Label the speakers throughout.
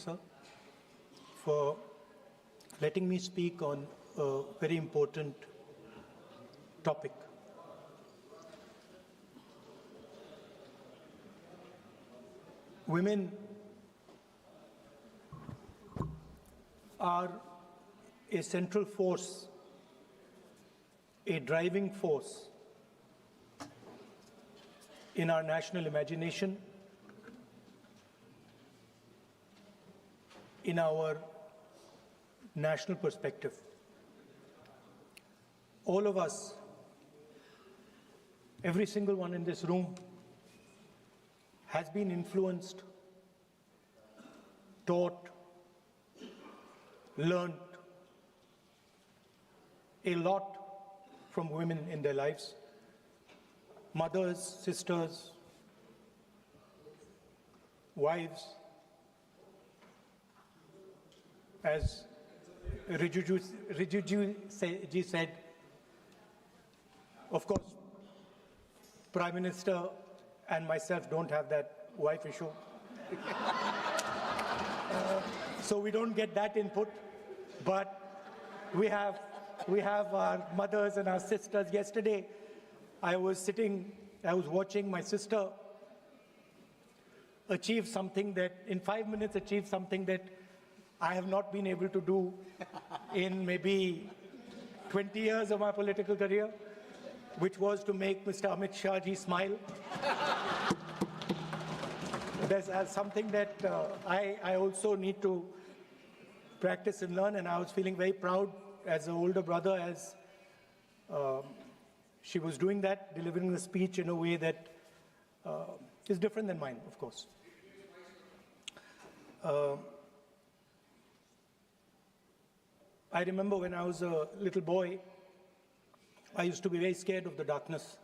Speaker 1: Sir, for letting me speak on a very important topic. Women are a central force, a driving force in our national imagination, in our national perspective. All of us, every single one in this room, has been influenced, taught, learned a lot from women in their lives. Mothers, sisters, wives. As Rijiju said, of course, Prime Minister and myself don't have that wife issue. So we don't get that input, but we have our mothers and our sisters. Yesterday, I was watching my sister achieve something that, in 5 minutes, achieve something that I have not been able to do in maybe 20 years of my political career, which was to make Mr. Amit Shah ji smile. There's something that I also need to practice and learn, and I was feeling very proud as an older brother as she was doing that, delivering the speech in a way that is different than mine, of course. I remember when I was a little boy, I used to be very scared of the darkness.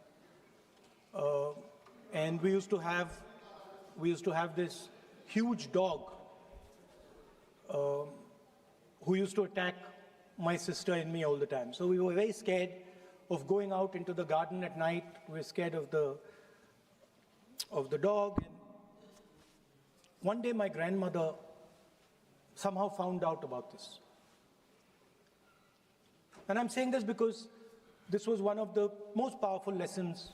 Speaker 1: And we used to have this huge dog who used to attack my sister and me all the time. So we were very scared of going out into the garden at night. We were scared of the dog. And one day my grandmother somehow found out about this. And I'm saying this because this was one of the most powerful lessons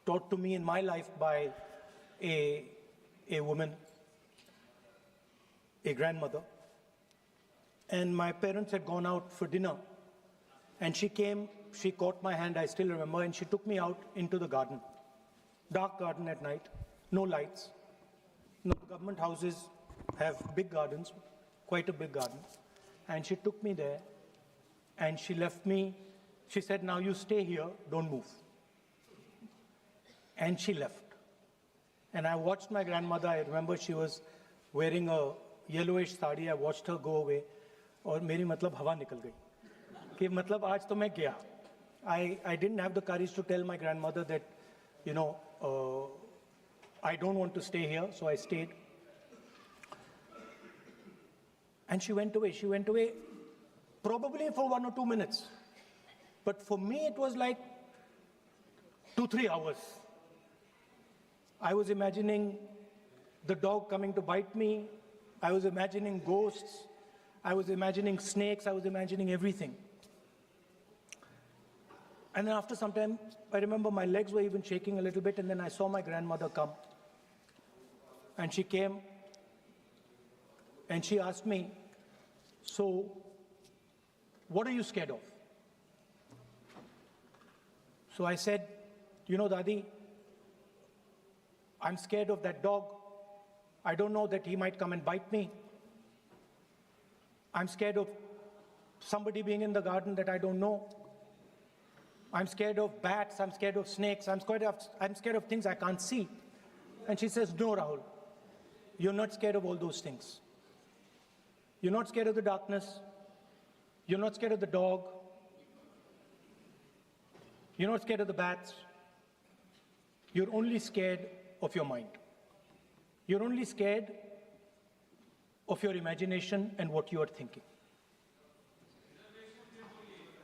Speaker 1: taught to me in my life by a woman, a grandmother. And my parents had gone out for dinner. And she came, she caught my hand, I still remember, and she took me out into the garden. Dark garden at night, no lights. No, government houses have big gardens, quite a big garden. And she took me there. And she left me, she said, now you stay here, don't move. And she left. And I watched my grandmother, I remember she was wearing a yellowish sari, I watched her go away. और मेरी मतलब हवा निकल गई कि मतलब आज तो मैं गया. I didn't have the courage to tell my grandmother that, you know, I don't want to stay here, so I stayed. And she went away. She went away probably for 1 or 2 minutes. But for me, it was like 2-3 hours. I was imagining the dog coming to bite me. I was imagining ghosts. I was imagining snakes. I was imagining everything. And then after some time, I remember my legs were even shaking a little bit, and then I saw my grandmother come. And she came, and she asked me, so, what are you scared of? So I said, you know, Dadi, I'm scared of that dog. I don't know that he might come and bite me. I'm scared of somebody being in the garden that I don't know. I'm scared of bats. I'm scared of snakes. I'm scared of things I can't see. And she says, no, Rahul, you're not scared of all those things. You're not scared of the darkness. You're not scared of the dog. You're not scared of the bats. You're only scared of your mind. You're only scared of your imagination and what you are thinking.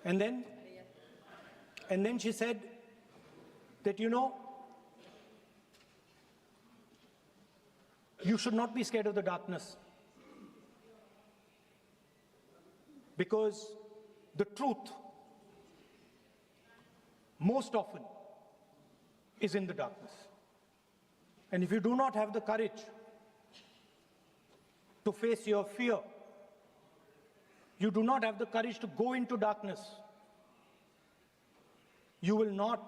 Speaker 1: And then she said that, you know, you should not be scared of the darkness. Because the truth, most often, is in the darkness. And if you do not have the courage to face your fear, you do not have the courage to go into darkness, you will not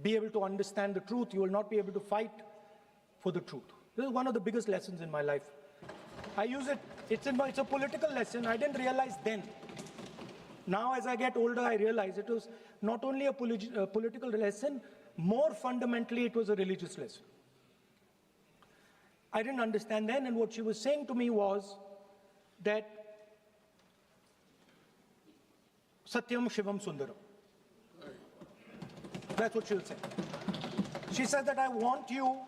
Speaker 1: be able to understand the truth. You will not be able to fight for the truth. This is one of the biggest lessons in my life. I use it, it's a political lesson. I didn't realize then. Now as I get older, I realize it was not only a political lesson, more fundamentally it was a religious lesson. I didn't understand then, and what she was saying to me was that Satyam Shivam Sundaram. That's what she'll say. She said that I want you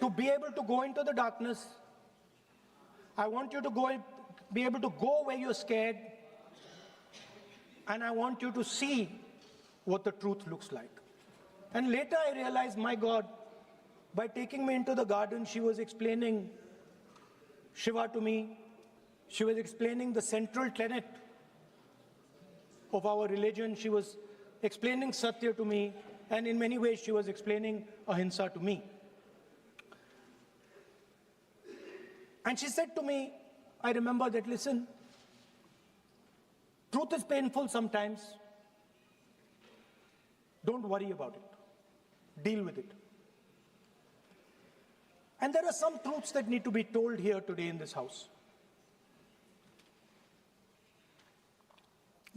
Speaker 1: to be able to go into the darkness. I want you to be able to go where you're scared. And I want you to see what the truth looks like. And later I realized, my God, by taking me into the garden, she was explaining Shiva to me. She was explaining the central tenet of our religion. She was explaining Satya to me, and in many ways she was explaining Ahimsa to me. And she said to me, I remember that, listen, truth is painful sometimes. Don't worry about it. Deal with it. And there are some truths that need to be told here today in this house.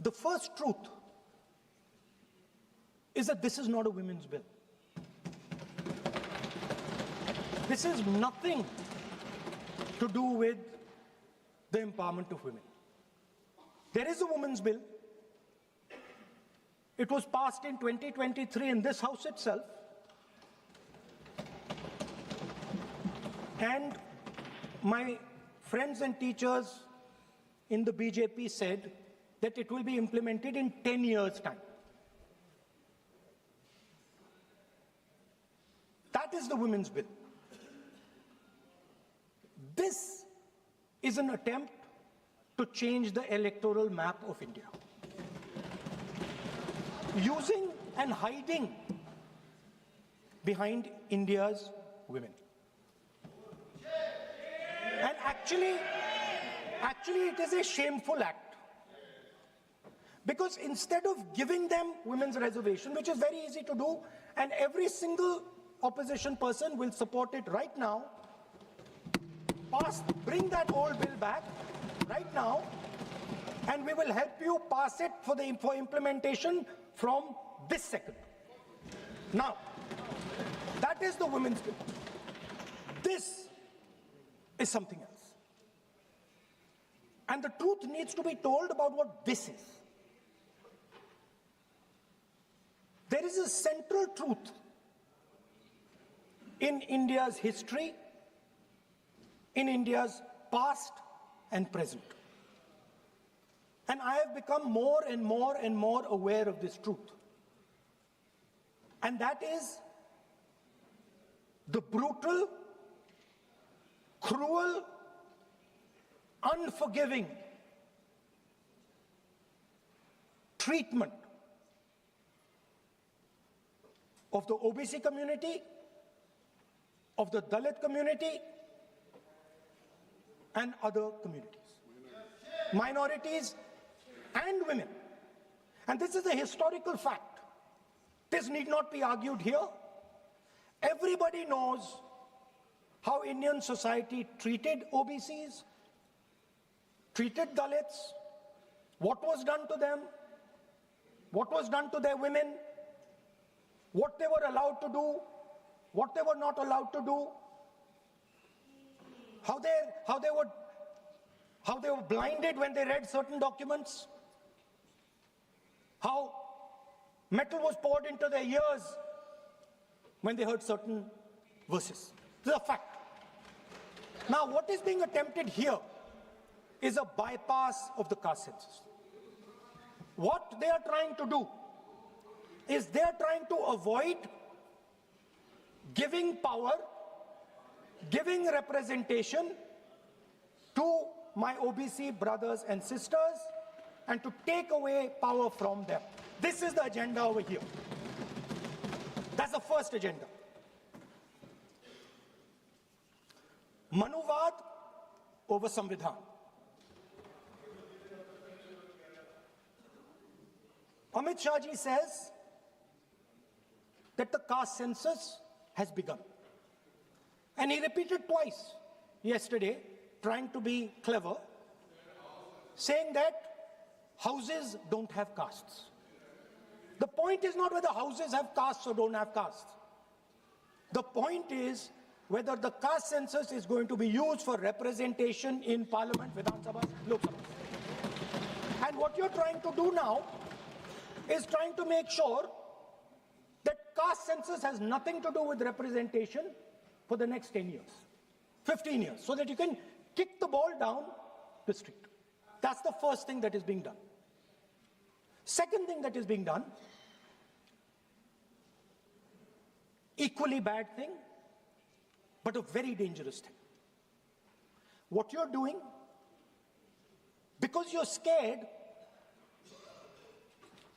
Speaker 1: The first truth is that this is not a women's bill. This is nothing to do with the empowerment of women. There is a women's bill. It was passed in 2023 in this house itself. And my friends and teachers in the BJP said that it will be implemented in 10 years' time. That is the women's bill. This is an attempt to change the electoral map of India. Using and hiding behind India's women. And actually it is a shameful act. Because instead of giving them women's reservation, which is very easy to do, and every single opposition person will support it right now, bring that old bill back right now, and we will help you pass it for implementation from this second. Now, that is the women's bill. This is something else. And the truth needs to be told about what this is. There is a central truth in India's history, in India's past and present. And I have become more and more and more aware of this truth. And that is the brutal, cruel, unforgiving treatment of the OBC community, of the Dalit community, and other communities, minorities and women. And this is a historical fact. This need not be argued here. Everybody knows how Indian society treated OBCs, treated Dalits, what was done to them, what was done to their women, what they were allowed to do, what they were not allowed to do, how they were blinded when they read certain documents, how metal was poured into their ears when they heard certain verses. This is a fact. Now, what is being attempted here is a bypass of the caste census. What they are trying to do is they are trying to avoid giving power, giving representation to my OBC brothers and sisters and to take away power from them. This is the agenda over here. That's the first agenda. Manuvad over Samvidhan. Amit Shah ji says that the caste census has begun. And he repeated twice yesterday, trying to be clever, saying that houses don't have castes. The point is not whether houses have castes or don't have castes. The point is whether the caste census is going to be used for representation in Parliament, Vidhan Sabha, Lok Sabha. And what you're trying to do now is trying to make sure that caste census has nothing to do with representation for the next 10 years, 15 years, so that you can kick the ball down the street. That's the first thing that is being done. Second thing that is being done, equally bad thing, but a very dangerous thing. What you're doing, because you're scared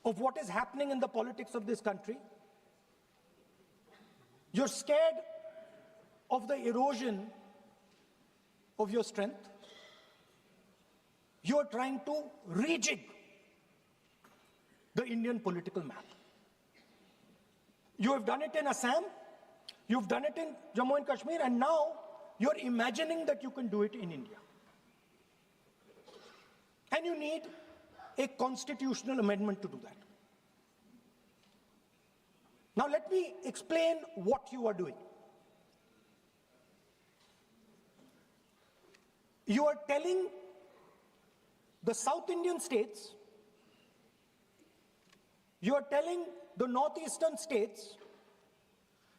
Speaker 1: of what is happening in the politics of this country, you're scared of the erosion of your strength, you're trying to rejig the Indian political map. You have done it in Assam, you've done it in Jammu and Kashmir, and now you're imagining that you can do it in India. And you need a constitutional amendment to do that. Now let me explain what you are doing. You are telling the South Indian states, you are telling the northeastern states,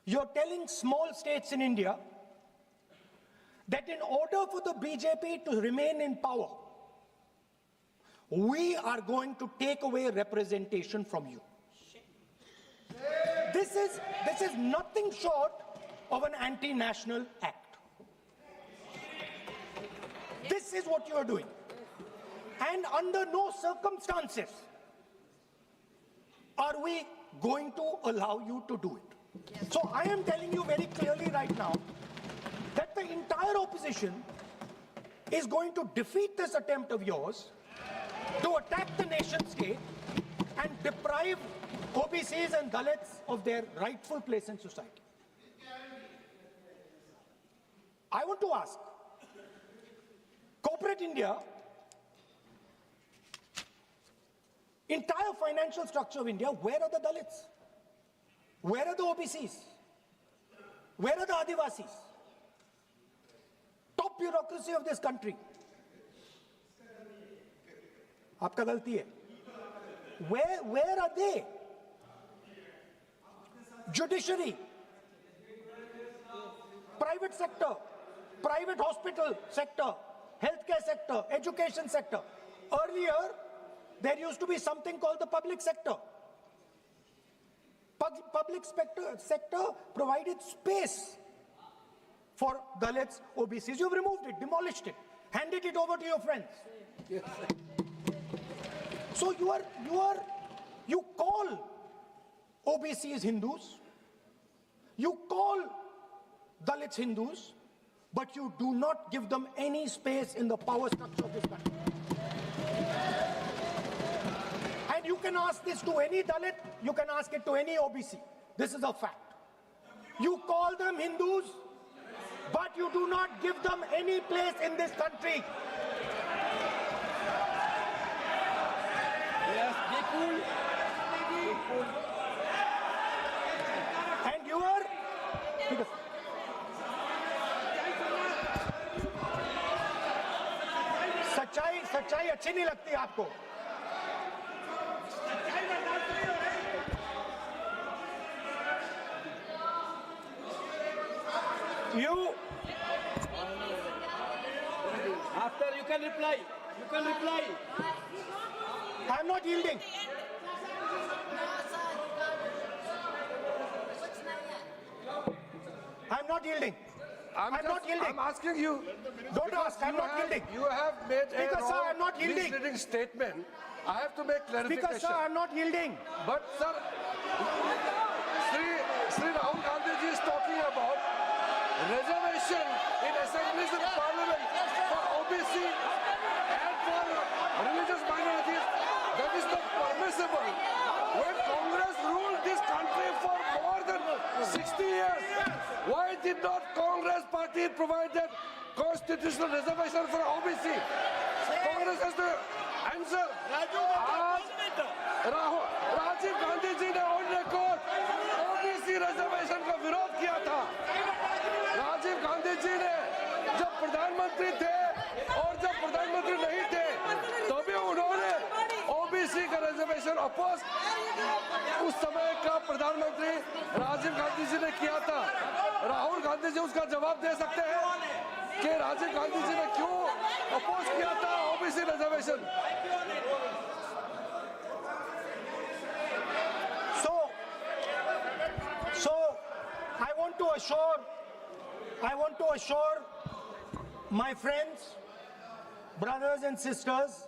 Speaker 1: you are telling small states in India that in order for the BJP to remain in power, we are going to take away representation from you. This is nothing short of an anti-national act. This is what you are doing. And under no circumstances are we going to allow you to do it. So I am telling you very clearly right now that the entire opposition is going to defeat this attempt of yours to attack the nation state and deprive OBCs and Dalits of their rightful place in society. I want to ask, corporate India, entire financial structure of India, where are the Dalits? Where are the OBCs? Where are the Adivasis? Top bureaucracy of this country. Aapka galti hai. Where are they? Judiciary, private sector, private hospital sector, healthcare sector, education sector. Earlier, there used to be something called the public sector. Public sector provided space for Dalits, OBCs. You've removed it, demolished it, handed it over to your friends. Yes. So you call OBCs Hindus, you call Dalits Hindus, but you do not give them any space in the power structure of this country. And you can ask this to any Dalit, you can ask it to any OBC. This is a fact. You call them Hindus, but you do not give them any place in this country.
Speaker 2: Yes, be cool. Be cool.
Speaker 1: And you are... सच्चाई अच्छी नहीं लगती आपको. You
Speaker 2: After you can reply. You can reply.
Speaker 1: I'm not yielding. I'm not yielding. I'm not yielding.
Speaker 3: I'm asking you.
Speaker 1: Don't
Speaker 3: because
Speaker 1: ask, I'm
Speaker 3: you
Speaker 1: not
Speaker 3: have-
Speaker 1: yielding.
Speaker 3: You have made
Speaker 1: Speaker,
Speaker 3: a
Speaker 1: sir,
Speaker 3: wrong,
Speaker 1: I'm not yielding.
Speaker 3: misleading statement. I have to make
Speaker 1: Speaker,
Speaker 3: clarification.
Speaker 1: sir, I'm not yielding.
Speaker 3: But sir, Sri Rahul Gandhi ji is talking about reservation in assemblies and parliament for OBC and for religious minorities. That is not permissible. When Congress ruled this country for more than 60 years, why did not Congress party provide that constitutional reservation for OBC? Congress has to answer. Rajiv Gandhi ji ने on record OBC reservation का विरोध किया था। राजीव गांधी जी ने जब प्रधानमंत्री थे और जब प्रधानमंत्री नहीं थे तभी उन्होंने ओबीसी का रिजर्वेशन अपोज उस समय का प्रधानमंत्री राजीव गांधी जी ने किया था। राहुल गांधी जी उसका जवाब दे सकते हैं कि राजीव गांधी जी ने क्यों अपोज किया था OBC reservation.
Speaker 1: So I want to assure my friends, brothers and sisters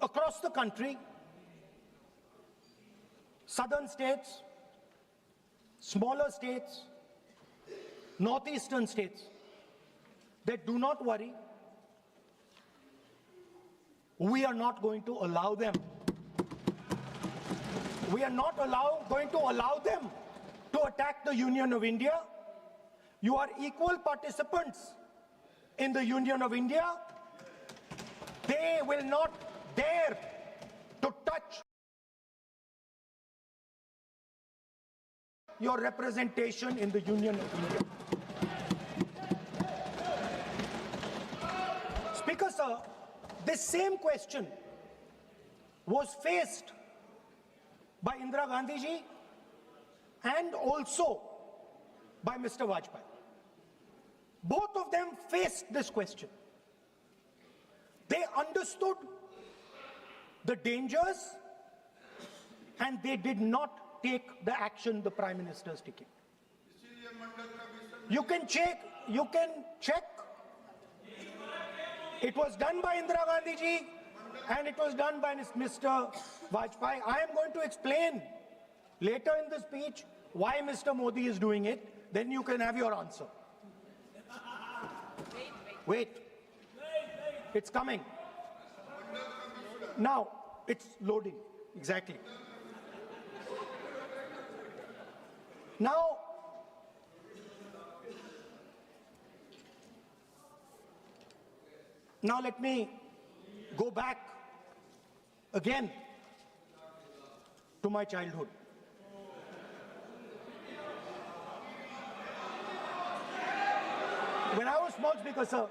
Speaker 1: across the country, southern states, smaller states, northeastern states, that do not worry, we are not going to allow them. We are not going to allow them to attack the Union of India. You are equal participants in the Union of India. They will not dare to touch your representation in the Union of India. Speaker, sir, this same question was faced by Indira Gandhi ji and also by Mr. Vajpayee. Both of them faced this question. They understood the dangers and they did not take the action the Prime Minister is taking. You can check. It was done by Indira Gandhi ji and it was done by Mr. Vajpayee. I am going to explain later in the speech why Mr. Modi is doing it. Then you can have your answer. Wait. It's coming. Now, it's loading. Exactly. Now, let me go back again to my childhood. When I was small, Speaker, sir,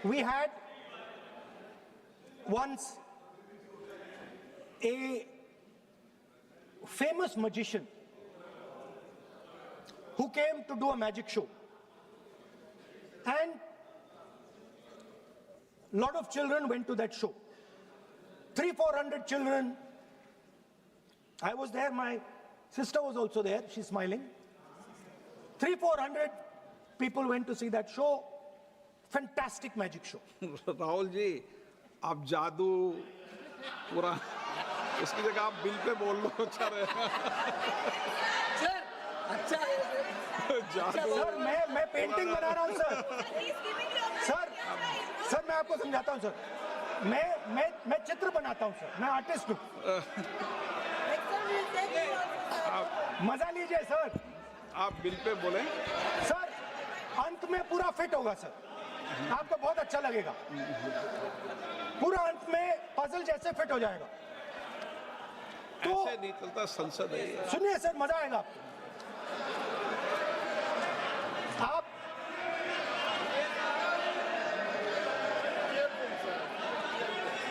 Speaker 1: we had once a famous magician who came to do a magic show. And a lot of children went to that show. 300-400 children. I was there, my sister was also there, she's smiling. 300-400 people went to see that show. Fantastic magic show.
Speaker 4: Rahul ji, आप जादू पूरा उसकी जगह आप bill pay बोल लो अच्छा रहेगा।
Speaker 2: Sir अच्छा है
Speaker 4: जादू
Speaker 1: सर मैं पेंटिंग बना रहा हूँ सर मैं आपको समझाता हूँ सर मैं चित्र बनाता हूँ सर मैं आर्टिस्ट हूँ मजा लीजिए सर
Speaker 4: आप बिल पे बोले
Speaker 1: सर अंत में पूरा फिट होगा सर आपको बहुत अच्छा लगेगा पूरा अंत में पजल जैसे फिट हो जाएगा तो
Speaker 4: ऐसे नहीं चलता संसद है ये।
Speaker 1: सुनिए सर मजा आएगा आप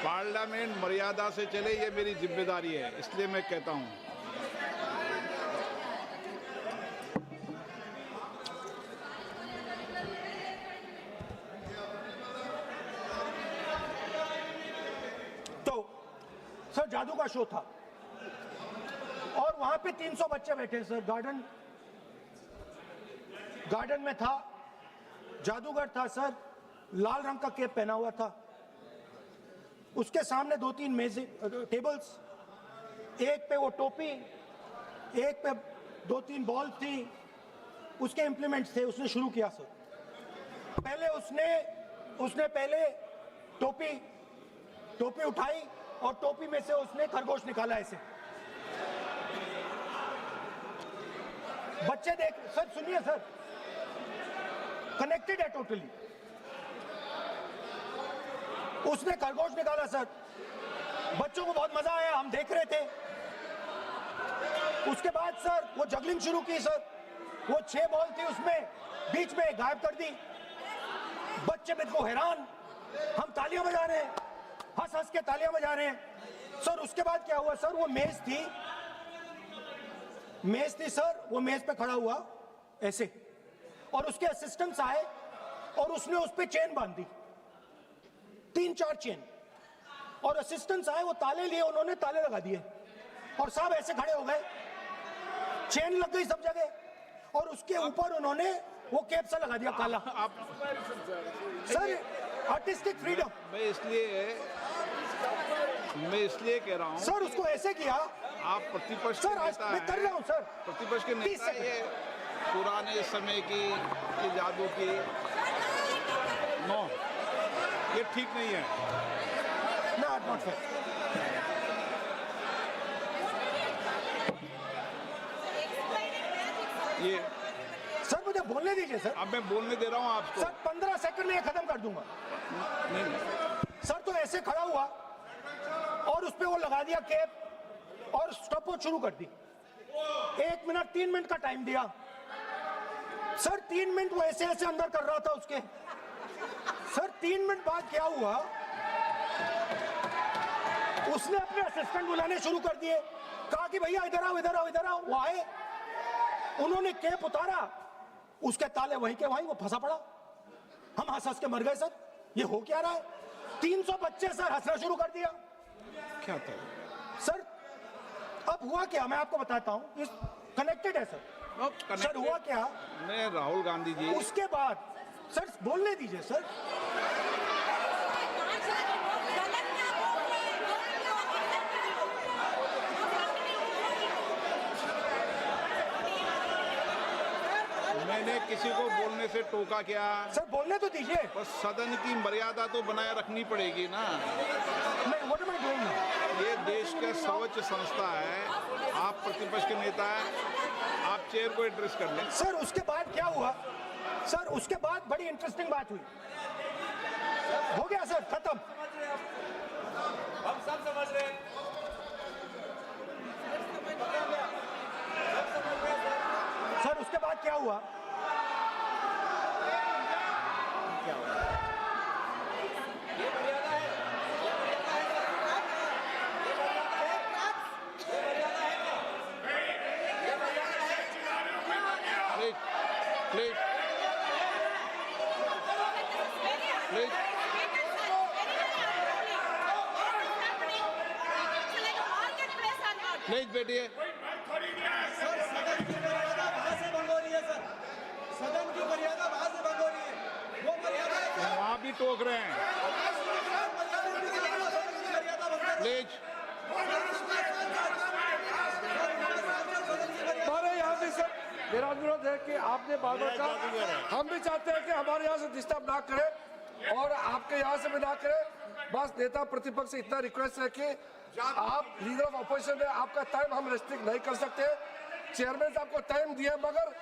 Speaker 4: पार्लियामेंट मर्यादा से चले ये मेरी जिम्मेदारी है इसलिए मैं कहता हूँ
Speaker 1: तो सर जादू का शो था और वहां पे 300 बच्चे बैठे सर गार्डन गार्डन में था, जादूगर था सर, लाल रंग का कैप पहना हुआ था। उसके सामने 2-3 मेज टेबल्स, एक पे वो टोपी, एक पे 2-3 बॉल थी, उसके इंप्लीमेंट्स थे। उसने शुरू किया सर, पहले उसने पहले टोपी उठाई और टोपी में से उसने खरगोश निकाला ऐसे। बच्चे देख, सर सुनिए सर, कनेक्टेड है टोटली। उसने खरगोश निकाला सर, बच्चों को बहुत मजा आया, हम देख रहे थे। उसके बाद सर वो जगलिंग शुरू की सर, वो 6 बॉल थी उसमें, बीच में गायब कर दी। बच्चे बिल्कुल हैरान, हम तालियां बजा रहे हैं, हंस हंस के तालियां बजा रहे हैं सर। उसके बाद क्या हुआ सर, वो मेज थी सर, वो मेज पे खड़ा हुआ ऐसे, और उसके असिस्टेंट्स आए और उसने उस पे चेन बांध दी, 3-4 चेन, और असिस्टेंट्स आए, वो ताले लिए, उन्होंने ताले लगा दिए और सब ऐसे खड़े हो गए, चेन लग गई सब जगह, और उसके ऊपर उन्होंने वो कैप सा लगा दिया काला। Sir artistic freedom.
Speaker 4: मैं इसलिए कह रहा हूँ
Speaker 1: सर उसको ऐसे किया।
Speaker 4: आप प्रतिपक्ष
Speaker 1: सर
Speaker 4: के
Speaker 1: आज
Speaker 4: नेता
Speaker 1: मैं कर रहा हूँ सर।
Speaker 4: प्रतिपक्ष के
Speaker 1: 30
Speaker 4: नेता, ये पुराने समय की ये जादू की नो, ये ठीक नहीं है।
Speaker 1: Not fair.
Speaker 4: ये
Speaker 1: सर मुझे बोलने दीजिए सर।
Speaker 4: अब मैं बोलने दे रहा हूँ आपको।
Speaker 1: सर 15 सेकंड में ये खत्म कर दूंगा।
Speaker 4: नहीं,
Speaker 1: सर तो ऐसे खड़ा हुआ और उस पे वो लगा दिया कैप और स्टॉपवॉच शुरू कर दी। 1 मिनट 3 मिनट का टाइम दिया सर। 3 मिनट वो ऐसे ऐसे अंदर कर रहा था उसके। सर 3 मिनट बाद क्या हुआ, उसने अपने असिस्टेंट बुलाने शुरू कर दिए, कहा कि भैया इधर आओ इधर आओ इधर आओ। वो आए, उन्होंने कैप उतारा, उसके ताले वहीं के वहीं, वो फंसा पड़ा। हम हंस हंस के मर गए सर, ये हो क्या रहा है। 300 बच्चे सर हंसना शुरू कर दिया।
Speaker 4: क्या था
Speaker 1: सर अब हुआ क्या, मैं आपको बताता हूं, इस कनेक्टेड है सर। सर हुआ क्या,
Speaker 4: मैं राहुल गांधी जी,
Speaker 1: उसके बाद सर बोलने दीजिए सर।
Speaker 4: मैंने किसी को बोलने से टोका क्या?
Speaker 1: सर बोलने तो दीजिए।
Speaker 4: बस सदन की मर्यादा तो बनाए रखनी पड़ेगी ना।
Speaker 1: What am I doing?
Speaker 4: ये देश का सर्वोच्च संस्था है, आप प्रतिपक्ष के नेता हैं, आप चेयर को एड्रेस कर लें।
Speaker 1: सर उसके बाद क्या हुआ सर, उसके बाद बड़ी इंटरेस्टिंग बात हुई। हो गया सर, खत्म।
Speaker 2: हम सब समझ रहे हैं।
Speaker 1: सर उसके बाद क्या हुआ,
Speaker 4: प्लीज प्लीज प्लीज बैठिए।
Speaker 2: सदन की मर्यादा वहां से भंग हो रही है, वो मर्यादा
Speaker 4: वहाँ भी टोक रहे हैं। प्लीज
Speaker 3: हमारे यहाँ भी सर मेरा अनुरोध है कि आपने बार बार कहा, हम भी चाहते हैं कि हमारे यहाँ से डिस्टर्ब ना करें और आपके यहाँ से भी ना करें। बस नेता प्रतिपक्ष से इतना रिक्वेस्ट है कि आप लीडर ऑफ अपोजिशन है, आपका टाइम हम रेस्ट्रिक्ट नहीं कर सकते। चेयरमैन साहब को टाइम दिए, मगर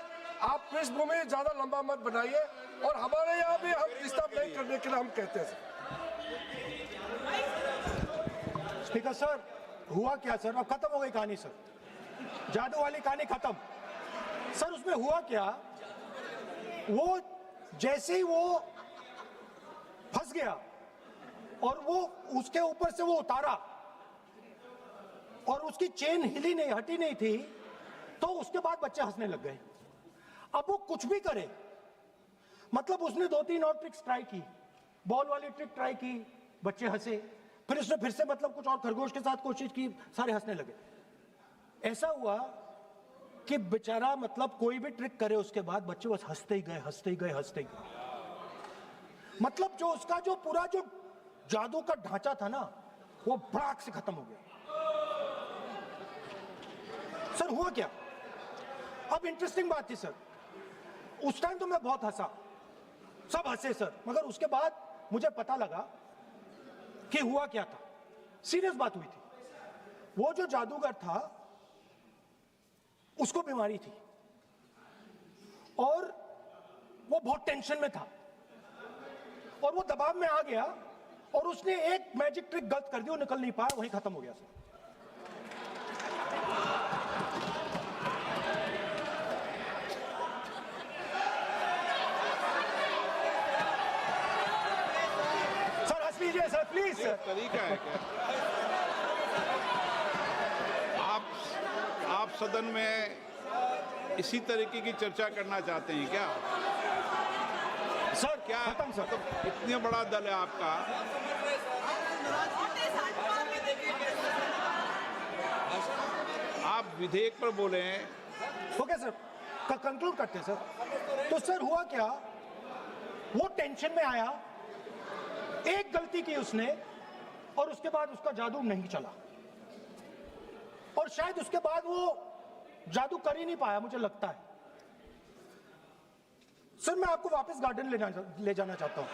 Speaker 3: आप पृष्ठभूमि ज्यादा लंबा मत बनाइए और हमारे यहाँ भी हम डिस्टर्ब नहीं करने के लिए हम कहते हैं।
Speaker 1: स्पीकर सर हुआ क्या सर, अब खत्म हो गई कहानी सर, जादू वाली कहानी खत्म। सर उसमें हुआ क्या, वो जैसे ही वो फंस गया और वो उसके ऊपर से वो उतारा और उसकी चेन हिली नहीं, हटी नहीं थी, तो उसके बाद बच्चे हंसने लग गए। अब वो कुछ भी करे, मतलब उसने 2-3 और ट्रिक्स ट्राई की, बॉल वाली ट्रिक ट्राई की, बच्चे हंसे, फिर उसने फिर से मतलब कुछ और खरगोश के साथ कोशिश की, सारे हंसने लगे। ऐसा हुआ कि बेचारा मतलब कोई भी ट्रिक करे उसके बाद बच्चे बस हंसते ही गए, हंसते ही गए, हंसते ही गए। मतलब जो उसका जो पूरा जो जादू का ढांचा था ना, वो भड़ाक से खत्म हो गया। सर हुआ क्या? अब इंटरेस्टिंग बात थी सर, उस टाइम तो मैं बहुत हंसा, सब हंसे सर, मगर उसके बाद मुझे पता लगा कि हुआ क्या था। सीरियस बात हुई थी। वो जो जादूगर था उसको बीमारी थी और वो बहुत टेंशन में था और वो दबाव में आ गया और उसने एक मैजिक ट्रिक गलत कर दी, वो निकल नहीं पाया, वहीं खत्म हो गया सर। सर हंस लीजिए सर, प्लीज सर।
Speaker 4: तरीका है क्या? आप सदन में इसी तरीके की चर्चा करना चाहते हैं क्या?
Speaker 1: सर
Speaker 4: क्या
Speaker 1: खत्म सर।
Speaker 4: मतलब इतना बड़ा दल है आपका, आप विधेयक पर बोले हैं।
Speaker 1: ओके सर, कंक्लूड करते हैं सर। तो सर हुआ क्या, वो टेंशन में आया, एक गलती की उसने और उसके बाद उसका जादू नहीं चला और शायद उसके बाद वो जादू कर ही नहीं पाया, मुझे लगता है। सर मैं आपको वापस गार्डन ले जाना चाहता हूं।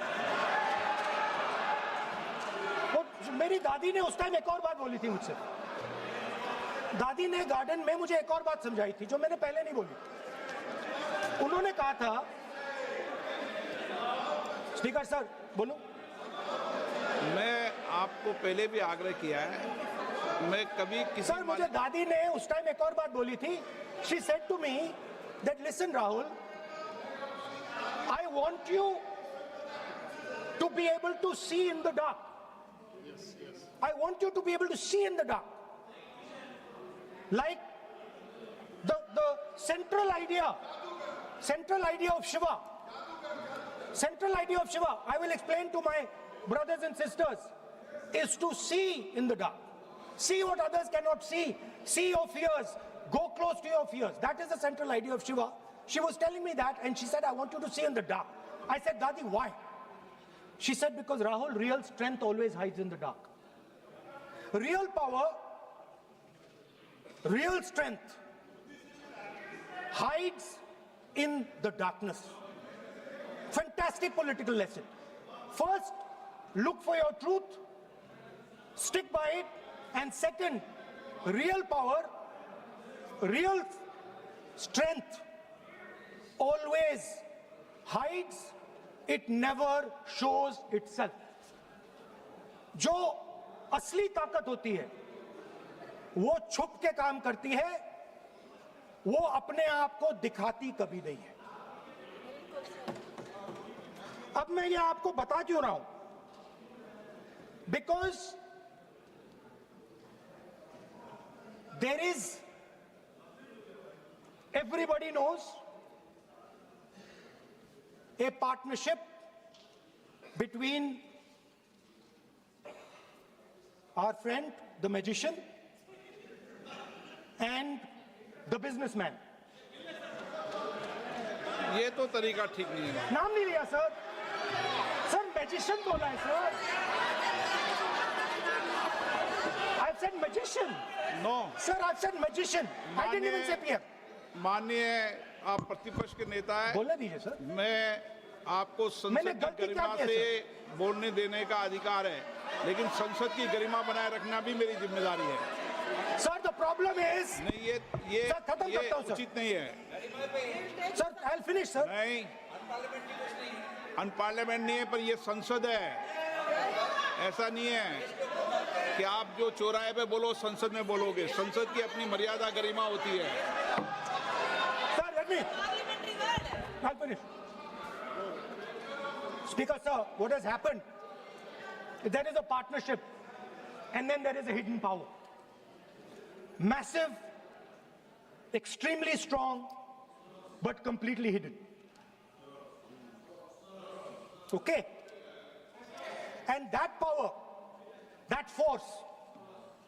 Speaker 1: वो मेरी दादी ने उस टाइम एक और बात बोली थी मुझसे। दादी ने गार्डन में मुझे एक और बात समझाई थी जो मैंने पहले नहीं बोली। उन्होंने कहा था, स्पीकर सर बोलूं?
Speaker 4: मैं आपको पहले भी आग्रह किया है, मैं कभी किसी
Speaker 1: सर मुझे दादी ने उस टाइम एक और बात बोली थी। She said to me that listen Rahul, I want you to be able to see in the dark. I want you to be able to see in the dark. Like the central idea of Shiva. Central idea of Shiva, I will explain to my brothers and sisters, is to see in the dark. See what others cannot see. See your fears. Go close to your fears. That is the central idea of Shiva. She was telling me that and she said, I want you to see in the dark. I said, Dadi, why? She said, because Rahul, real strength always hides in the dark. Real power, real strength hides in the darkness. Fantastic political lesson. First, look for your truth, stick by it, and second, real power, real strength always hides, it never shows itself. जो असली ताकत होती है वो छुप के काम करती है, वो अपने आप को दिखाती कभी नहीं है। अब मैं ये आपको बता क्यों रहा हूं? Because there is, everybody knows, a partnership between our friend, the magician, and the businessman.
Speaker 4: ये तो तरीका ठीक नहीं है।
Speaker 1: नाम नहीं लिया सर, सर मैजिशियन बोला है sir. I've said magician.
Speaker 4: No.
Speaker 1: Sir, I've said magician. I didn't even say PM.
Speaker 4: माननीय आप प्रतिपक्ष के नेता है,
Speaker 1: बोलने दीजिए सर।
Speaker 4: मैं आपको संसद
Speaker 1: मैंने
Speaker 4: की
Speaker 1: गलती क्या
Speaker 4: गरिमा
Speaker 1: की है,
Speaker 4: से बोलने देने का अधिकार है, लेकिन संसद की गरिमा बनाए रखना भी मेरी जिम्मेदारी है।
Speaker 1: Sir, the problem is,
Speaker 4: नहीं, ये
Speaker 1: सर, खत्म करता हूं, सर।
Speaker 4: उचित नहीं है।
Speaker 1: sir, I'll finish, sir.
Speaker 4: नहीं, अनपार्लियामेंट नहीं है, पर ये संसद है। ऐसा नहीं है कि आप जो चौराहे पे बोलो संसद में बोलोगे। संसद की अपनी मर्यादा गरिमा होती है।
Speaker 1: Sir, let me. I'll finish. Speaker, sir, what has happened? There is a partnership, and then there is a hidden power. Massive, extremely strong, but completely hidden. Okay? And that power, that force,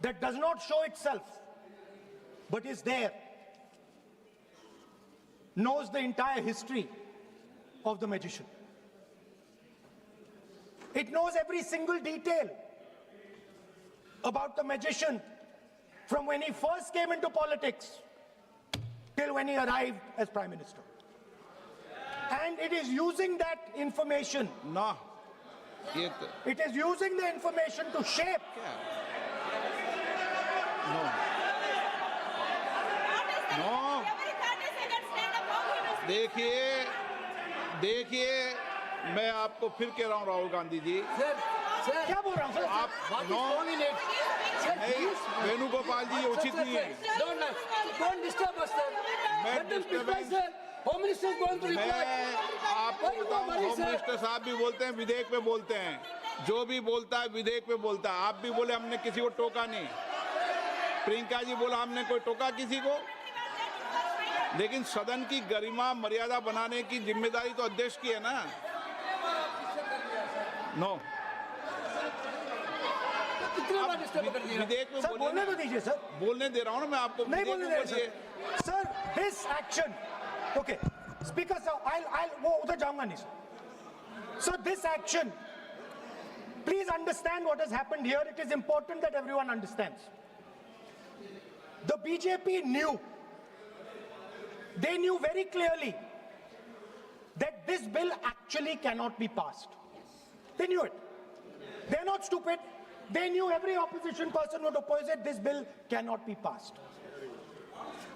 Speaker 1: that does not show itself, but is there, knows the entire history of the magician. It knows every single detail about the magician from when he first came into politics till when he arrived as Prime Minister. And it is using that information,
Speaker 4: ना ये तो
Speaker 1: it is using the information to shape
Speaker 4: no no देखिए मैं आपको फिर कह रहा हूँ राहुल गांधी जी
Speaker 2: Sir, sir.
Speaker 1: क्या बोल रहा हूँ सर?
Speaker 4: आप
Speaker 2: What is
Speaker 4: no
Speaker 2: wrong in it? Sir,
Speaker 4: नहीं वेणुगोपाल जी ये उचित नहीं है
Speaker 2: Don't disturb us, sir.
Speaker 4: मैं
Speaker 2: Let them reply,
Speaker 4: disturbance-
Speaker 2: sir. Home Minister is going to reply.
Speaker 4: मैं आपको
Speaker 2: Why you
Speaker 4: बताऊं
Speaker 2: worry,
Speaker 4: होम
Speaker 2: sir?
Speaker 4: मिनिस्टर साहब भी बोलते हैं विधेयक पे बोलते हैं जो भी बोलता है विधेयक पे बोलता है आप भी बोले हमने किसी को टोका नहीं प्रियंका जी बोला हमने कोई टोका किसी को लेकिन सदन की गरिमा मर्यादा बनाने की जिम्मेदारी तो अध्यक्ष की है ना नो
Speaker 2: कितना बार disturb कर लिया?
Speaker 4: विधेयक में
Speaker 1: सर
Speaker 4: बोलिए
Speaker 1: बोलने
Speaker 4: ना।
Speaker 1: तो दीजिए सर,
Speaker 4: बोलने दे रहा हूँ ना मैं आपको
Speaker 1: नहीं
Speaker 4: विधेयक
Speaker 1: बोलने
Speaker 4: में
Speaker 1: दे रहे
Speaker 4: बोलिए।
Speaker 1: Sir. This action, okay, Speaker sir, I'll वो उधर जाऊंगा नहीं sir. So this action, please understand what has happened here. It is important that everyone understands. The BJP knew, they knew very clearly that this bill actually cannot be passed. They knew it. They're not stupid. They knew every opposition person would oppose it. This bill cannot be passed.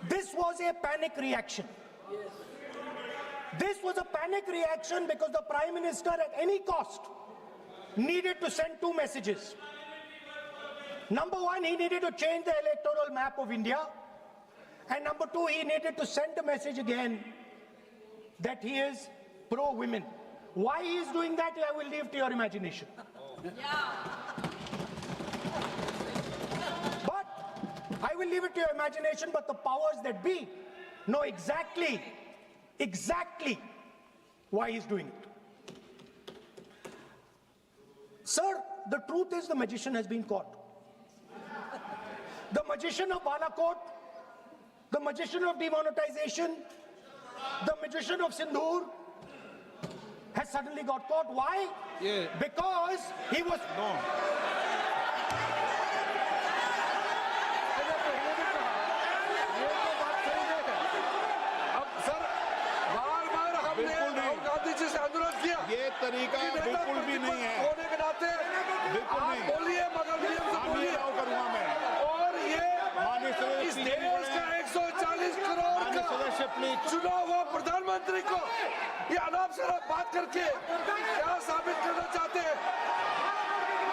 Speaker 1: This was a panic reaction. This was a panic reaction because the Prime Minister at any cost needed to send two messages. Number one, he needed to change the electoral map of India. And number two, he needed to send a message again that he is pro-women. Why he is doing that, I will leave to your imagination. But I will leave it to your imagination, but the powers that be know exactly why he's doing it. Sir, the truth is the magician has been caught. The magician of Balakot, the magician of demonetization, the magician of Sindhur has suddenly got caught. Why?
Speaker 4: Yeah.
Speaker 1: Because he was...
Speaker 4: no
Speaker 3: मैंने पहले भी कहा, ये तो बात सही है। अब सर, बार-बार हमने
Speaker 4: बिल्कुल नहीं।
Speaker 3: राहुल गांधी जी से अनुरोध किया
Speaker 4: ये तरीका
Speaker 3: कि नेता
Speaker 4: बिल्कुल भी नहीं है
Speaker 3: होने के नाते
Speaker 4: बिल्कुल
Speaker 3: आप
Speaker 4: नहीं।
Speaker 3: बोलिए मगर नियम से
Speaker 4: हम ये
Speaker 3: बोलिए
Speaker 4: राव करूंगा मैं
Speaker 3: और ये
Speaker 4: माननीय सदस्य
Speaker 3: इस
Speaker 4: प्लीज
Speaker 3: देश का 140 करोड़
Speaker 4: माननीय
Speaker 3: का
Speaker 4: सदस्य प्लीज
Speaker 3: चुना हुआ प्रधानमंत्री को ये अनाप शराब बात करके क्या साबित करना चाहते हैं?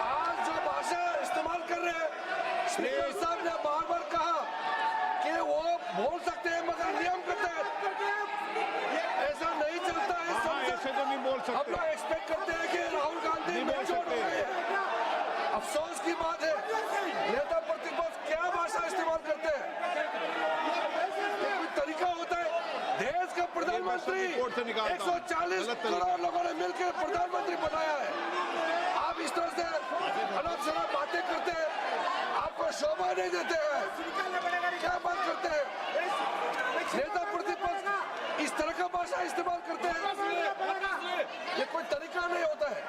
Speaker 3: आज जो भाषा इस्तेमाल कर रहे हैं, स्पीकर साहब ने बार-बार कहा कि वो बोल सकते हैं मगर नियम के तहत ऐसा नहीं चलता है।
Speaker 4: हाँ ऐसे तो नहीं बोल
Speaker 3: हम
Speaker 4: सकते
Speaker 3: लोग एक्सपेक्ट करते हैं कि राहुल गांधी
Speaker 4: नहीं बोल
Speaker 3: मेच्योर हो
Speaker 4: सकते।
Speaker 3: गए हैं। अफसोस की बात है नेता प्रतिपक्ष क्या भाषा इस्तेमाल करते हैं? कोई तरीका होता है? देश का प्रधानमंत्री
Speaker 4: रिपोर्ट से निकालता हूं।
Speaker 3: 140
Speaker 4: गलत तरीका।
Speaker 3: करोड़ लोगों ने मिलकर प्रधानमंत्री बनाया है। आप इस तरह से अनाप शराब बातें करते हैं, आपको शोभा नहीं देते हैं। क्या बात करते हैं? नेता प्रतिपक्ष इस तरह का भाषा इस्तेमाल करते हैं, ये कोई तरीका नहीं होता है।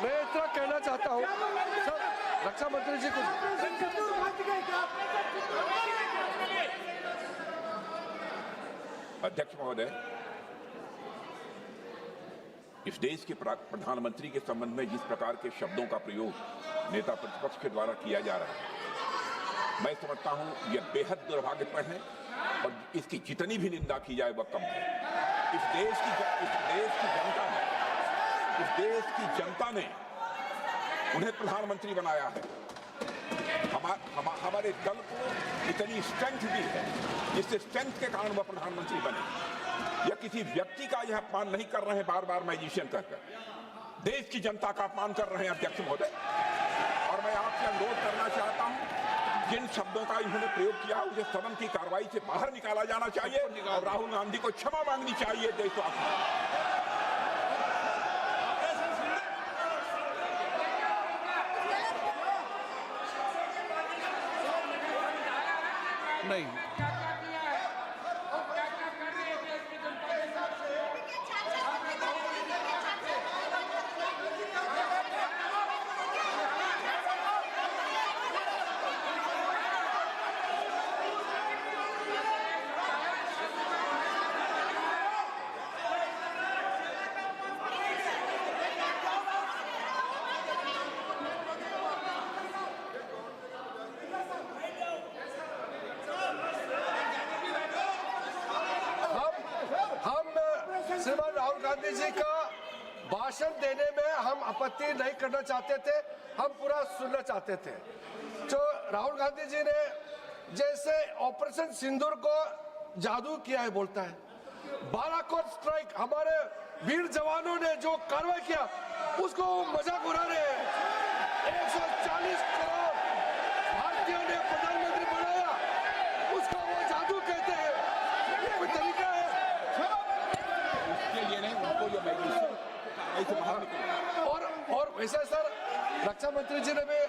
Speaker 3: मैं इतना कहना चाहता हूँ सर, रक्षा मंत्री जी कुछ
Speaker 5: अध्यक्ष महोदय, इस देश के प्रधानमंत्री के संबंध में जिस प्रकार के शब्दों का प्रयोग नेता प्रतिपक्ष के द्वारा किया जा रहा है, मैं समझता हूं यह बेहद दुर्भाग्यपूर्ण है और इसकी जितनी भी निंदा की जाए वह कम है। इस देश की जनता ने उन्हें प्रधानमंत्री बनाया है। हमारे दल को इतनी स्ट्रेंथ दी है जिससे स्ट्रेंथ के कारण वह प्रधानमंत्री बने। यह किसी व्यक्ति का यह अपमान नहीं कर रहे हैं बार बार मैजिशियन कहकर, देश की जनता का अपमान कर रहे हैं अध्यक्ष महोदय। और मैं आपसे अनुरोध करना चाहता हूं जिन शब्दों का इन्होंने प्रयोग किया उसे सदन की कार्रवाई से बाहर निकाला जाना चाहिए और राहुल गांधी को क्षमा मांगनी चाहिए देशवासियों।
Speaker 4: नहीं,
Speaker 3: हम श्रीमान राहुल गांधी जी का भाषण देने में हम आपत्ति नहीं करना चाहते थे, हम पूरा सुनना चाहते थे। जो राहुल गांधी जी ने जैसे ऑपरेशन सिंदूर को जादू किया है बोलता है, बालाकोट स्ट्राइक हमारे वीर जवानों ने जो कार्रवाई किया उसको मजाक उड़ा रहे हैं। 140 करोड़ भारतीयों ने प्रधानमंत्री बनाया, उसको वो जादू कहते हैं। ये कोई तरीका है?
Speaker 5: इसके लिए नहीं, उनको जो ऐसे बाहर निकले।
Speaker 3: और वैसे सर रक्षा मंत्री जी ने भी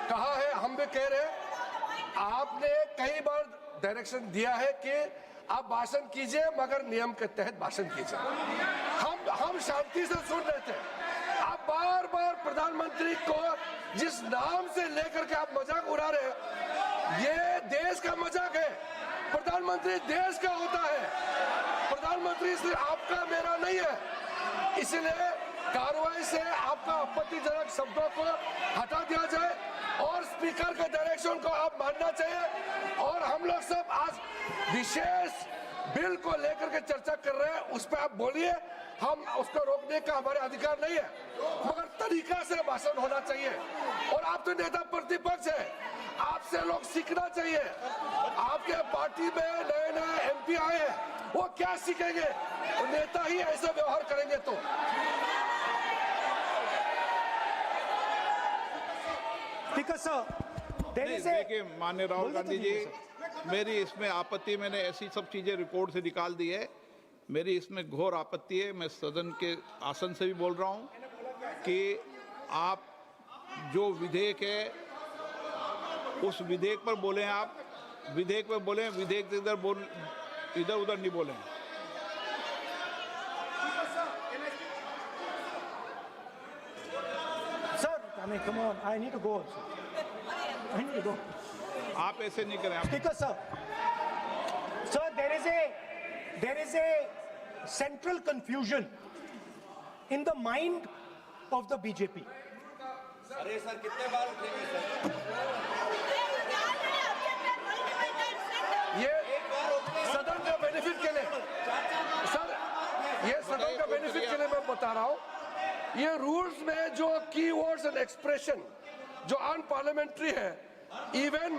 Speaker 3: कहा है, हम भी कह रहे हैं, आपने कई बार डायरेक्शन दिया है कि आप भाषण कीजिए मगर नियम के तहत भाषण कीजिए। हम शांति से सुन रहे थे, आप बार बार प्रधानमंत्री को जिस नाम से लेकर के आप मजाक उड़ा रहे हैं, ये देश का मजाक है। प्रधानमंत्री देश का होता है, प्रधानमंत्री सिर्फ आपका मेरा नहीं है। इसलिए कार्रवाई से आपका आपत्तिजनक शब्दों को हटा दिया जाए और स्पीकर के डायरेक्शन को आप मानना चाहिए। और हम लोग सब आज विशेष बिल को लेकर के चर्चा कर रहे हैं, उस पर आप बोलिए, हम उसको रोकने का हमारे अधिकार नहीं है, मगर तरीका से भाषण होना चाहिए। और आप तो नेता प्रतिपक्ष है, आपसे लोग सीखना चाहिए। आपके पार्टी में नए नए एमपी आए हैं, वो क्या सीखेंगे? नेता ही ऐसा व्यवहार करेंगे तो।
Speaker 1: Speaker sir, there is a
Speaker 4: देखिए माननीय राहुल गांधी जी, मेरी इसमें आपत्ति, मैंने ऐसी सब चीजें रिपोर्ट से निकाल दी है, मेरी इसमें घोर आपत्ति है। मैं सदन के आसन से भी बोल रहा हूं कि आप जो विधेयक है उस विधेयक पर बोले, आप विधेयक पर बोले, विधेयक से इधर उधर नहीं बोले।
Speaker 1: sir, I mean, come on, I need to go also. I need to go.
Speaker 4: आप ऐसे नहीं करें। आप
Speaker 1: Speaker sir, sir, there is a central confusion in the mind of the BJP.
Speaker 2: अरे सर कितने बार उठेंगे सर?
Speaker 3: ये सदन का बेनिफिट के लिए सर, ये सदन का बेनिफिट के लिए मैं बता रहा हूँ, ये रूल्स में जो की वर्ड्स एंड एक्सप्रेशन जो अनपार्लियामेंट्री है, even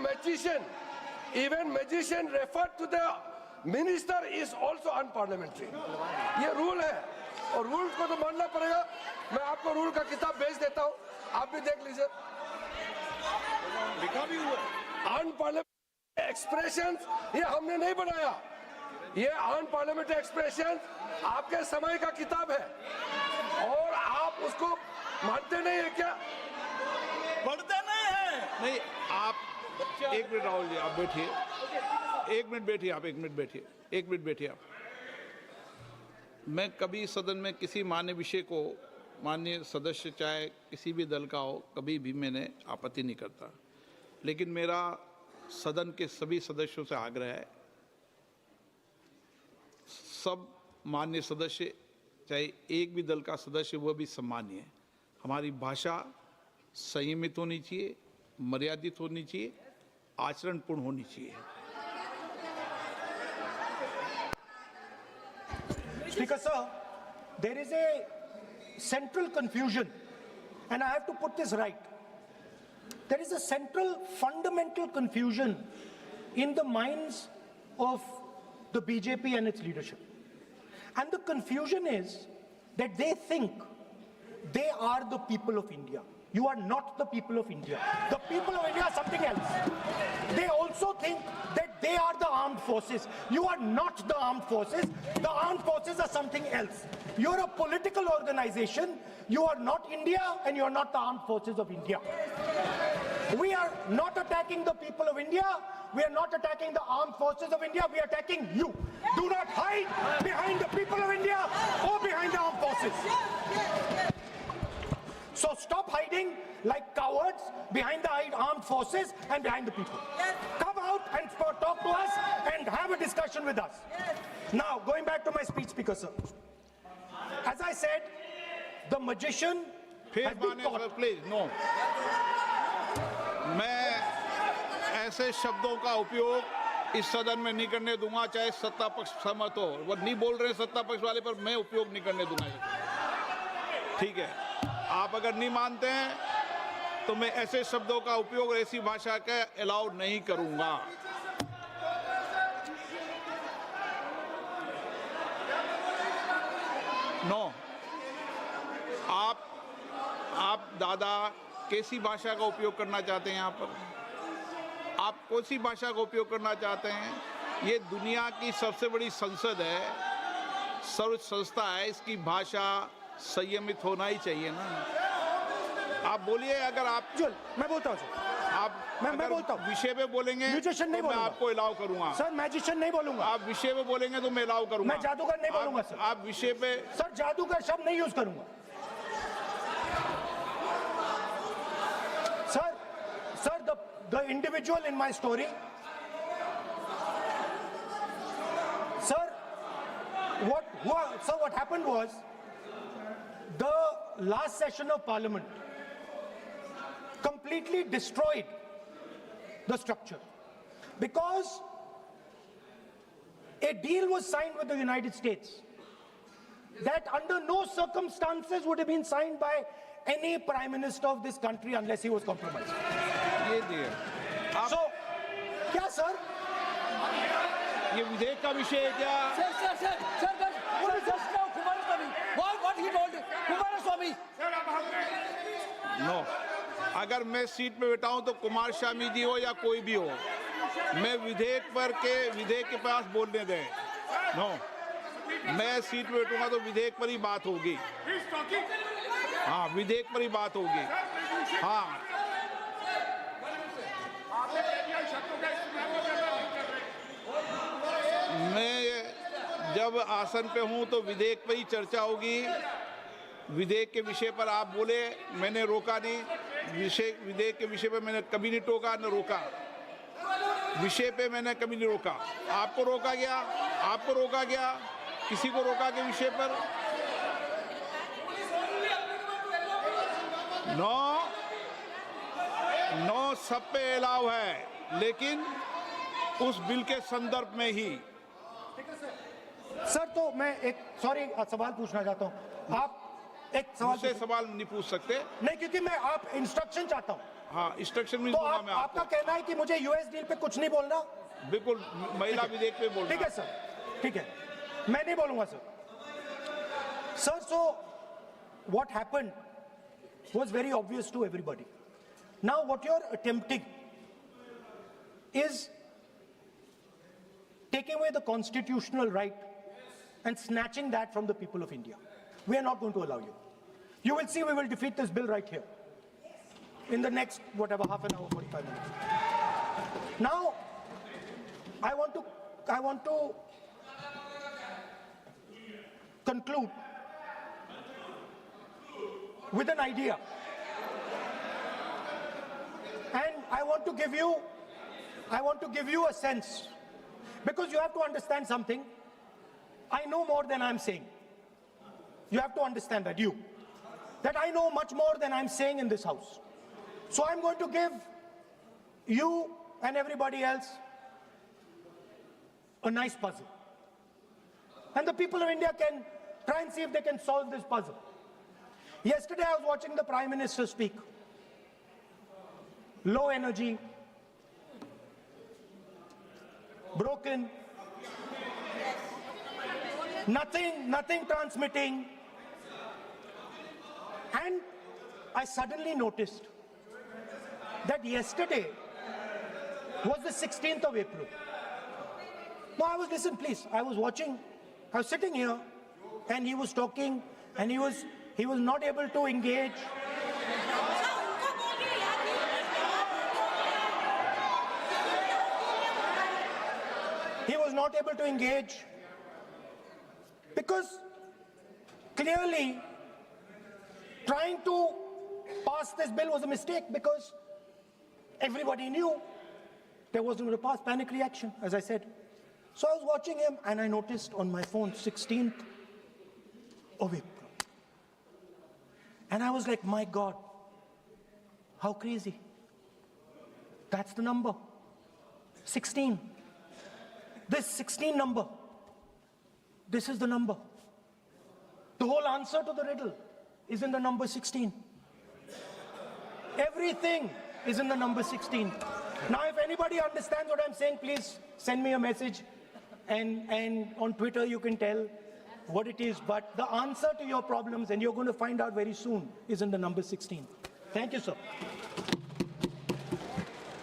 Speaker 3: magician refer to the minister is also unparliamentary. ये रूल है और रूल को तो मानना पड़ेगा। मैं आपको रूल का किताब भेज देता हूँ, आप भी देख लीजिए।
Speaker 4: लिखा भी हुआ
Speaker 3: अनपार्लियामेंट्री एक्सप्रेशंस ये हमने नहीं बनाया, ये अनपार्लियामेंट्री एक्सप्रेशंस आपके समय का किताब है और आप उसको मानते नहीं है क्या?
Speaker 2: पढ़ते नहीं है।
Speaker 4: नहीं। आप एक मिनट राहुल जी, आप बैठिए, एक मिनट बैठिए, आप एक मिनट बैठिए, एक मिनट बैठिए आप। मैं कभी सदन में किसी मान्य विषय को, माननीय सदस्य चाहे किसी भी दल का हो, कभी भी मैंने आपत्ति नहीं करता, लेकिन मेरा सदन के सभी सदस्यों से आग्रह है, सब माननीय सदस्य चाहे एक भी दल का सदस्य वह भी सम्मानीय है। हमारी भाषा संयमित होनी चाहिए, मर्यादित होनी चाहिए, आचरणपूर्ण होनी चाहिए।
Speaker 1: Speaker sir, there is a central confusion, and I have to put this right. There is a central fundamental confusion in the minds of the BJP and its leadership. And the confusion is that they think they are the people of India. You are not the people of India. The people of India are something else. They also think that they are the armed forces. You are not the armed forces. The armed forces are something else. You're a political organization. You are not India and you're not the armed forces of India. We are not attacking the people of India. We are not attacking the armed forces of India. We are attacking you. Do not hide behind the people of India or behind the armed forces. So stop hiding like cowards behind the armed forces and behind the people. Come out and talk to us and have a discussion with us. Now, going back to my speech, Speaker, sir. As I said, the magician has been caught.
Speaker 4: Please no मैं ऐसे शब्दों का उपयोग इस सदन में नहीं करने दूंगा, चाहे सत्ता पक्ष सहमत हो। वो नहीं बोल रहे सत्ता पक्ष वाले, पर मैं उपयोग नहीं करने दूंगा। ठीक है, आप अगर नहीं मानते हैं तो मैं ऐसे शब्दों का उपयोग, ऐसी भाषा का अलाउ नहीं करूंगा। नो, आप दादा कैसी भाषा का उपयोग करना चाहते हैं यहाँ पर? आप कौन सी भाषा का उपयोग करना चाहते हैं? ये दुनिया की सबसे बड़ी संसद है, सर्व संस्था है, इसकी भाषा संयमित होना ही चाहिए ना। आप बोलिए, अगर आप
Speaker 1: मैं बोलता हूँ
Speaker 4: आप
Speaker 1: मैं बोलता हूँ।
Speaker 4: विषय पे बोलेंगे
Speaker 1: म्यूजिशियन नहीं
Speaker 4: तो मैं
Speaker 1: बोलूंगा।
Speaker 4: आपको अलाउ करूंगा।
Speaker 1: सर, मैजिशियन नहीं बोलूंगा।
Speaker 4: आप विषय पे बोलेंगे तो मैं अलाउ करूंगा।
Speaker 1: मैं जादूगर नहीं बोलूंगा सर।
Speaker 4: आप विषय पे
Speaker 1: सर, जादूगर शब्द नहीं यूज करूंगा। Sir, the individual in my story, sir, what happened was, the last session of Parliament completely destroyed the structure because a deal was signed with the United States that under no circumstances would have been signed by any prime minister of this country unless he was compromised.
Speaker 4: ये दिए
Speaker 1: So, क्या sir?
Speaker 4: ये विधेयक का विषय है क्या?
Speaker 2: Sir, just now, Kumaraswamy. What he told Kumaraswamy?
Speaker 4: No, अगर मैं सीट पे बैठा हूं तो कुमार स्वामी जी हो या कोई भी हो, मैं विधेयक के पास बोलने दें। नो, मैं सीट पे बैठूंगा तो विधेयक पर ही बात होगी। हाँ, विधेयक पर ही बात होगी। हाँ, मैं जब आसन पे हूं तो विधेयक पर ही चर्चा होगी। विधेयक के विषय पर आप बोले, मैंने रोका नहीं। विधेयक के विषय पे मैंने कभी नहीं टोका न रोका। विषय पे मैंने कभी नहीं रोका। आपको रोका गया, किसी को रोका के विषय पर? नो, सब पे अलाउ है, लेकिन उस बिल के संदर्भ में ही।
Speaker 1: सर, तो मैं एक सवाल पूछना चाहता हूं। आप एक
Speaker 4: सवाल नहीं पूछ सकते।
Speaker 1: नहीं, क्योंकि मैं आप इंस्ट्रक्शन चाहता हूं।
Speaker 4: हाँ, इंस्ट्रक्शन भी
Speaker 1: तो
Speaker 4: दूंगा मैं
Speaker 1: आपका
Speaker 4: आपको।
Speaker 1: कहना है कि मुझे यूएस डील पे कुछ नहीं बोलना?
Speaker 4: बिल्कुल, महिला विधेयक पे बोलना।
Speaker 1: ठीक है सर, ठीक है, मैं नहीं बोलूंगा sir. Sir, so what happened was very obvious to everybody. Now what you're attempting is taking away the constitutional right and snatching that from the people of India. We are not going to allow you. You will see we will defeat this bill right here in the next, whatever, half an hour, 45 minutes. Now, I want to conclude with an idea. And I want to give you a sense, because you have to understand something. I know more than I'm saying. You have to understand that I know much more than I'm saying in this house. So I'm going to give you and everybody else a nice puzzle. And the people of India can try and see if they can solve this puzzle. Yesterday I was watching the Prime Minister speak. Low energy, broken, nothing transmitting. And I suddenly noticed that yesterday was the 16th of April. No, listen, please. I was watching, I was sitting here, and he was talking, and he was not able to engage. He was not able to engage because clearly trying to pass this bill was a mistake because everybody knew there wasn't going to pass. Panic reaction, as I said. So I was watching him and I noticed on my phone 16th of April. And I was like, my God, how crazy. That's the number. 16. This 16 number. This is the number. The whole answer to the riddle is in the number 16. Everything is in the number 16. Now, if anybody understands what I'm saying, please send me a message. And on Twitter, you can tell what it is. But the answer to your problems, and you're going to find out very soon, is in the number 16. Thank you, sir.